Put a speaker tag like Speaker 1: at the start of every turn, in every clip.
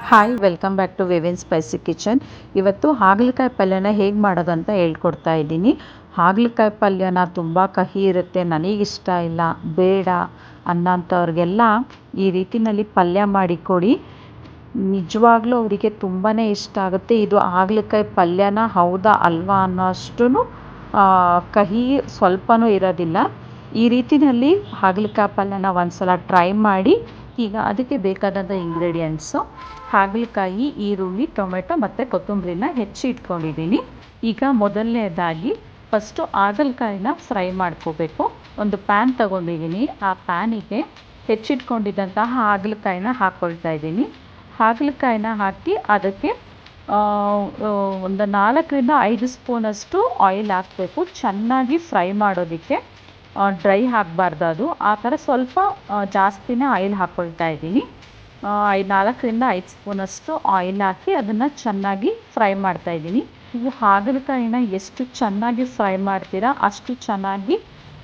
Speaker 1: Hi welcome back to ವೇವಿನ್ spicy kitchen. ಇವತ್ತು ಹಾಗಲಕಾಯಿ ಪಲ್ಯನ ಹೇಗೆ ಮಾಡೋದು ಅಂತ ಹೇಳ್ಕೊಡ್ತಾ ಇದ್ದೀನಿ. ಹಾಗಲಕಾಯಿ ಪಲ್ಯನ ತುಂಬ ಕಹಿ ಇರುತ್ತೆ, ನನಗಿಷ್ಟ ಇಲ್ಲ, ಬೇಡ ಅನ್ನೋಂಥವ್ರಿಗೆಲ್ಲ ಈ ರೀತಿಯಲ್ಲಿ ಪಲ್ಯ ಮಾಡಿಕೊಡಿ. ನಿಜವಾಗ್ಲೂ ಅವರಿಗೆ ತುಂಬಾ ಇಷ್ಟ ಆಗುತ್ತೆ. ಇದು ಹಾಗಲಕಾಯಿ ಪಲ್ಯನ ಹೌದಾ ಅಲ್ವಾ ಅನ್ನೋಷ್ಟು ಕಹಿ ಸ್ವಲ್ಪನೂ ಇರೋದಿಲ್ಲ. ಈ ರೀತಿಯಲ್ಲಿ ಹಾಗಲಕಾಯಿ ಪಲ್ಯನ ಒಂದ್ಸಲ ಟ್ರೈ ಮಾಡಿ. ಈಗ ಅದಕ್ಕೆ ಬೇಕಾದಂಥ ಇಂಗ್ರೀಡಿಯೆಂಟ್ಸು: ಹಾಗಲಕಾಯಿ, ಈರುಳ್ಳಿ, ಟೊಮೆಟೊ ಮತ್ತು ಕೊತ್ತಂಬರಿನ ಹೆಚ್ಚಿ ಇಟ್ಕೊಂಡಿದ್ದೀನಿ. ಈಗ ಮೊದಲನೇದಾಗಿ ಫಸ್ಟು ಹಾಗಲಕಾಯಿನ ಫ್ರೈ ಮಾಡ್ಕೋಬೇಕು. ಒಂದು ಪ್ಯಾನ್ ತೊಗೊಂಡಿದ್ದೀನಿ. ಆ ಪ್ಯಾನಿಗೆ ಹೆಚ್ಚಿಟ್ಕೊಂಡಿದ್ದಂತಹ ಹಾಗಲಕಾಯಿನ ಹಾಕ್ಕೊಳ್ತಾ ಇದ್ದೀನಿ. ಹಾಗಲಕಾಯಿನ ಹಾಕಿ ಅದಕ್ಕೆ ಒಂದು 4-5 ಸ್ಪೂನಷ್ಟು ಆಯಿಲ್ ಹಾಕಬೇಕು. ಚೆನ್ನಾಗಿ ಫ್ರೈ ಮಾಡೋದಕ್ಕೆ, ಡ್ರೈ ಆಗಬಾರ್ದು ಅದು. ಆ ಥರ ಸ್ವಲ್ಪ ಜಾಸ್ತಿನೇ ಆಯಿಲ್ ಹಾಕ್ಕೊಳ್ತಾ ಇದ್ದೀನಿ. 4-5 ಸ್ಪೂನಷ್ಟು ಆಯಿಲ್ ಹಾಕಿ ಅದನ್ನು ಚೆನ್ನಾಗಿ ಫ್ರೈ ಮಾಡ್ತಾಯಿದ್ದೀನಿ. ನೀವು ಹಾಗಲಕಾಯಿನ ಎಷ್ಟು ಚೆನ್ನಾಗಿ ಫ್ರೈ ಮಾಡ್ತೀರಾ ಅಷ್ಟು ಚೆನ್ನಾಗಿ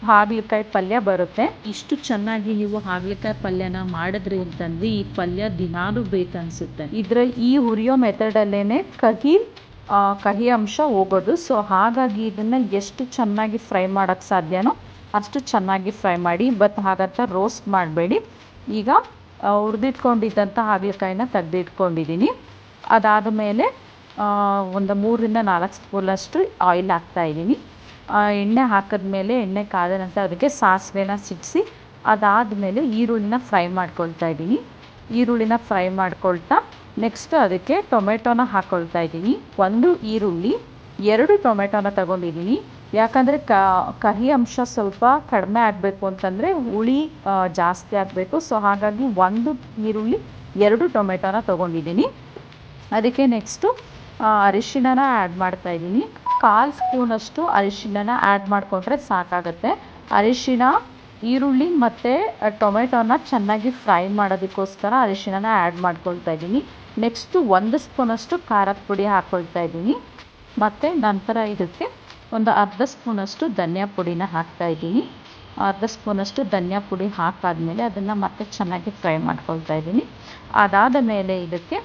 Speaker 1: ಹಾಗಲಕಾಯಿ ಪಲ್ಯ ಬರುತ್ತೆ. ಇಷ್ಟು ಚೆನ್ನಾಗಿ ನೀವು ಹಾಗಲಕಾಯಿ ಪಲ್ಯನ ಮಾಡಿದ್ರಿ ಅಂತಂದರೆ ಈ ಪಲ್ಯ ದಿನಾಲೂ ಬೇಕನ್ನಿಸುತ್ತೆ. ಈ ಹುರಿಯೋ ಮೆಥಡಲ್ಲೇ ಕಹಿ ಅಂಶ ಹೋಗೋದು. ಸೊ ಹಾಗಾಗಿ ಇದನ್ನು ಎಷ್ಟು ಚೆನ್ನಾಗಿ ಫ್ರೈ ಮಾಡೋಕ್ಕೆ ಸಾಧ್ಯನೋ ಅಷ್ಟು ಚೆನ್ನಾಗಿ ಫ್ರೈ ಮಾಡಿ. ಬಟ್ ಹಾಗಂತ ರೋಸ್ಟ್ ಮಾಡಬೇಡಿ. ಈಗ ಹುರಿದಿಟ್ಕೊಂಡಿದ್ದಂಥ ಹಾಗಲಕಾಯಿನ ತೆಗೆದಿಟ್ಕೊಂಡಿದ್ದೀನಿ. ಅದಾದ ಮೇಲೆ ಒಂದು 3-4 ಸ್ಪೂನಷ್ಟು ಆಯಿಲ್ ಹಾಕ್ತಾಯಿದ್ದೀನಿ. ಎಣ್ಣೆ ಹಾಕಿದ್ಮೇಲೆ ಎಣ್ಣೆ ಕಾದ ನಂತರ ಅದಕ್ಕೆ ಸಾಸಿವೆನ ಸಿಡಿಸಿ ಅದಾದಮೇಲೆ ಈರುಳ್ಳಿನ ಫ್ರೈ ಮಾಡ್ಕೊಳ್ತಾ ಇದ್ದೀನಿ. ಈರುಳ್ಳಿನ ಫ್ರೈ ಮಾಡ್ಕೊಳ್ತಾ ನೆಕ್ಸ್ಟ್ ಅದಕ್ಕೆ ಟೊಮೆಟೊನ ಹಾಕ್ಕೊಳ್ತಾ ಇದ್ದೀನಿ. 1 ಈರುಳ್ಳಿ, 2 ಟೊಮೆಟೊನ ತಗೊಂಡಿದ್ದೀನಿ. ಯಾಕಂದರೆ ಕಹಿ ಅಂಶ ಸ್ವಲ್ಪ ಕಡಿಮೆ ಆಗಬೇಕು ಅಂತಂದರೆ ಹುಳಿ ಜಾಸ್ತಿ ಆಗಬೇಕು. ಸೊ ಹಾಗಾಗಿ 1 ಈರುಳ್ಳಿ, 2 ಟೊಮೆಟೊನ ತೊಗೊಂಡಿದ್ದೀನಿ. ಅದಕ್ಕೆ ನೆಕ್ಸ್ಟು ಅರಿಶಿಣನ ಆ್ಯಡ್ ಮಾಡ್ತಾಯಿದ್ದೀನಿ. 1/4 ಸ್ಪೂನಷ್ಟು ಅರಿಶಿಣನ ಆ್ಯಡ್ ಮಾಡಿಕೊಂಡ್ರೆ ಸಾಕಾಗುತ್ತೆ. ಅರಿಶಿಣ, ಈರುಳ್ಳಿ ಮತ್ತು ಟೊಮೆಟೊನ ಚೆನ್ನಾಗಿ ಫ್ರೈ ಮಾಡೋದಕ್ಕೋಸ್ಕರ ಅರಿಶಿಣನ ಆ್ಯಡ್ ಮಾಡ್ಕೊಳ್ತಾ ಇದ್ದೀನಿ. ನೆಕ್ಸ್ಟು 1 ಸ್ಪೂನಷ್ಟು ಖಾರದ ಪುಡಿ ಹಾಕ್ಕೊಳ್ತಾ ಇದ್ದೀನಿ. ಮತ್ತು ನಂತರ ಇದಕ್ಕೆ ಒಂದು ಅರ್ಧ ಸ್ಪೂನಷ್ಟು ಧನಿಯಾ ಪುಡಿನ ಹಾಕ್ತಾಯಿದ್ದೀನಿ. ಅರ್ಧ ಸ್ಪೂನಷ್ಟು ಧನಿಯಾ ಪುಡಿ ಹಾಕಾದ್ಮೇಲೆ ಅದನ್ನು ಮತ್ತೆ ಚೆನ್ನಾಗಿ ಫ್ರೈ ಮಾಡ್ಕೊಳ್ತಾ ಇದ್ದೀನಿ. ಅದಾದ ಮೇಲೆ ಇದಕ್ಕೆ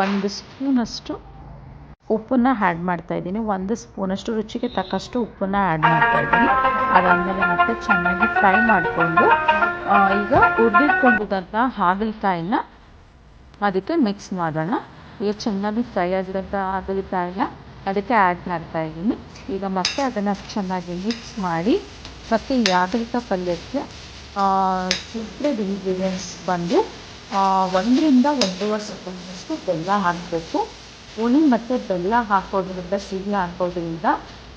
Speaker 1: 1 ಸ್ಪೂನಷ್ಟು ಉಪ್ಪನ್ನು ಆ್ಯಡ್ ಮಾಡ್ತಾಯಿದ್ದೀನಿ. 1 ಸ್ಪೂನಷ್ಟು ರುಚಿಗೆ ತಕ್ಕಷ್ಟು ಉಪ್ಪನ್ನು ಆ್ಯಡ್ ಮಾಡ್ತಾಯಿದ್ದೀನಿ. ಅದಾದಮೇಲೆ ಮತ್ತೆ ಚೆನ್ನಾಗಿ ಫ್ರೈ ಮಾಡಿಕೊಂಡು ಈಗ ಹುರಿದಿಟ್ಕೊಂಡಿದ್ದಂಥ ಹಾಗಲಕಾಯಿನ ಅದಕ್ಕೆ ಮಿಕ್ಸ್ ಮಾಡೋಣ. ಈಗ ಚೆನ್ನಾಗಿ ಫ್ರೈ ಆಗಿರೋಂಥ ಹಾಗಲಕಾಯಿನ ಅದಕ್ಕೆ ಆ್ಯಡ್ ಮಾಡ್ತಾಯಿದ್ದೀನಿ. ಈಗ ಮತ್ತೆ ಅದನ್ನು ಚೆನ್ನಾಗಿ ಮಿಕ್ಸ್ ಮಾಡಿ ಮತ್ತು ಈ ಹಾಗಲಕಾಯಿ ಪಲ್ಯಕ್ಕೆ ಸೀಕ್ರೆಟ್ ಇಂಗ್ರೀಡಿಯೆಂಟ್ಸ್ ಬಂದು 1-1.5 ಸ್ಪೂನಷ್ಟು ಬೆಲ್ಲ ಹಾಕಬೇಕು. ಹುಳಿ ಮತ್ತು ಬೆಲ್ಲ ಹಾಕೋದ್ರಿಂದ, ಸಿಹಿ ಹಾಕೋದ್ರಿಂದ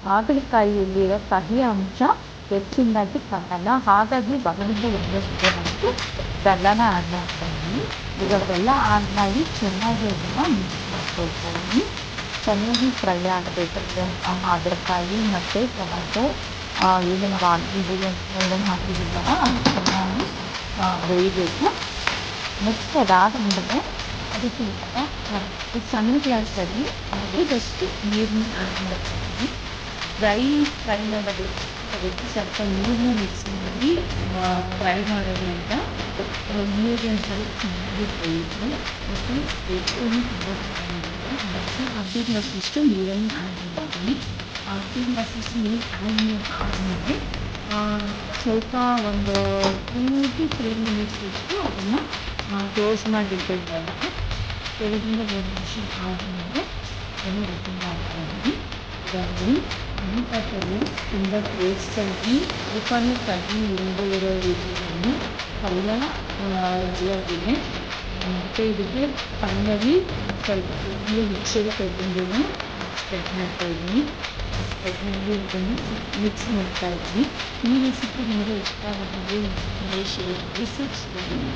Speaker 1: ಹಾಗಲಕಾಯಿಯಲ್ಲಿರೋ ಕಹಿ ಅಂಶ ಹೆಚ್ಚಿನಾಗಿ ಕಾಣಲ್ಲ. ಹಾಗಾಗಿ 1-1 ಸ್ಪೂನಷ್ಟು ಬೆಲ್ಲನ ಆ್ಯಡ್ ಮಾಡ್ತಾಯಿದ್ದೀನಿ. ಈಗ ಬೆಲ್ಲ ಆ್ಯಡ್ ಮಾಡಿ ಚೆನ್ನಾಗಿ ಅದನ್ನು ಮಿಕ್ಸ್ ಮಾಡ್ಕೊಳ್ತಾ ಇದ್ದೀನಿ. ಚೆನ್ನಾಗಿ ಫ್ರೈ ಆಗಬೇಕಂದ್ರೆ ಹಾಗಲಕಾಯಿ ಮತ್ತು ಟೊಮೆಟೊ ಏನೇನು ಇಂಗ್ರೀಡಿಯೆಂಟ್ಸ್ ಹಾಕಿದ್ದೀವಲ್ಲ ಅದು ಚೆನ್ನಾಗಿ ಬೇಯಬೇಕು. ನೆಕ್ಸ್ಟ್ ಅದಾದಮೇಲೆ ಅದಕ್ಕೆ ಸಣ್ಣ ಗ್ಯಾಸಲ್ಲಿ ಅದಕ್ಕೆ ನೀರನ್ನ ಆ್ಯಡ್ ಮಾಡ್ತಾಯಿದ್ದೀನಿ. ಫ್ರೈ ಮಾಡೋದಕ್ಕೆ ಅದಕ್ಕೆ ಸ್ವಲ್ಪ ನೀರನ್ನ ಮಿಕ್ಸ್ ಮಾಡಿ ಫ್ರೈ ಮಾಡೋದ್ರಿಂದ ಇಂಗ್ರೀಡಿಯೆಂಟ್ಸಲ್ಲಿ ಚೆನ್ನಾಗಿ ಬೇಯುತ್ತೆ ಮತ್ತು ಟೇಸ್ಟೂ ತುಂಬ ಚೆನ್ನಾಗಿರುತ್ತೆ. 1 ಗ್ಲಾಸಷ್ಟು ನೀರನ್ನು ಆ್ಯಡ್ ಮಾಡ್ತೀನಿ. 1 ಗ್ಲಾಸಷ್ಟು ನೀರು ಆದಮೇಲೆ ಸ್ವಲ್ಪ ಒಂದು 2-3 ಮಿನಿಟ್ಸಷ್ಟು ಅದನ್ನು ಕ್ಲೋಸ್ ಮಾಡಿಡಬೇಕಾಗುತ್ತೆ. 2-3 ನಿಮಿಷ ಆದಮೇಲೆ ಅದನ್ನು ಓಪನ್ ಮಾಡ್ತಾಯಿದ್ದೀನಿ. ಇದಾಗಿ ಹಾಗಲಕಾಯಿ ಪಲ್ಯ ತುಂಬ ಟೇಸ್ಟಾಗಿ ಸ್ವಲ್ಪನೂ ಕಹಿ ಇಲ್ಲದೇ ಇರೋ ರೀತಿಯಲ್ಲಿ ಪಲ್ಯ ರೆಡಿಯಾಗಿದೆ. ಮತ್ತು ಇದಕ್ಕೆ ಫೈನಲಿ ಸ್ವಲ್ಪ ಮಿಕ್ಸಿಗೆ ಕೊತ್ತಂಬರಿನ ಸ್ಪ್ರೆಡ್ ಮಾಡ್ತಾಯಿದ್ದೀನಿ. ಇದನ್ನು ಮಿಕ್ಸ್ ಮಾಡ್ತಾಯಿದ್ದೀನಿ. ಈ ರೆಸಿಪಿ ನಿಮಗೆ ಇಷ್ಟ ಆಗಿದ್ದರೆ ಶೇರ್ ಮಾಡಿ, ಸಬ್ಸ್ಕ್ರೈಬ್ ಮಾಡಿ.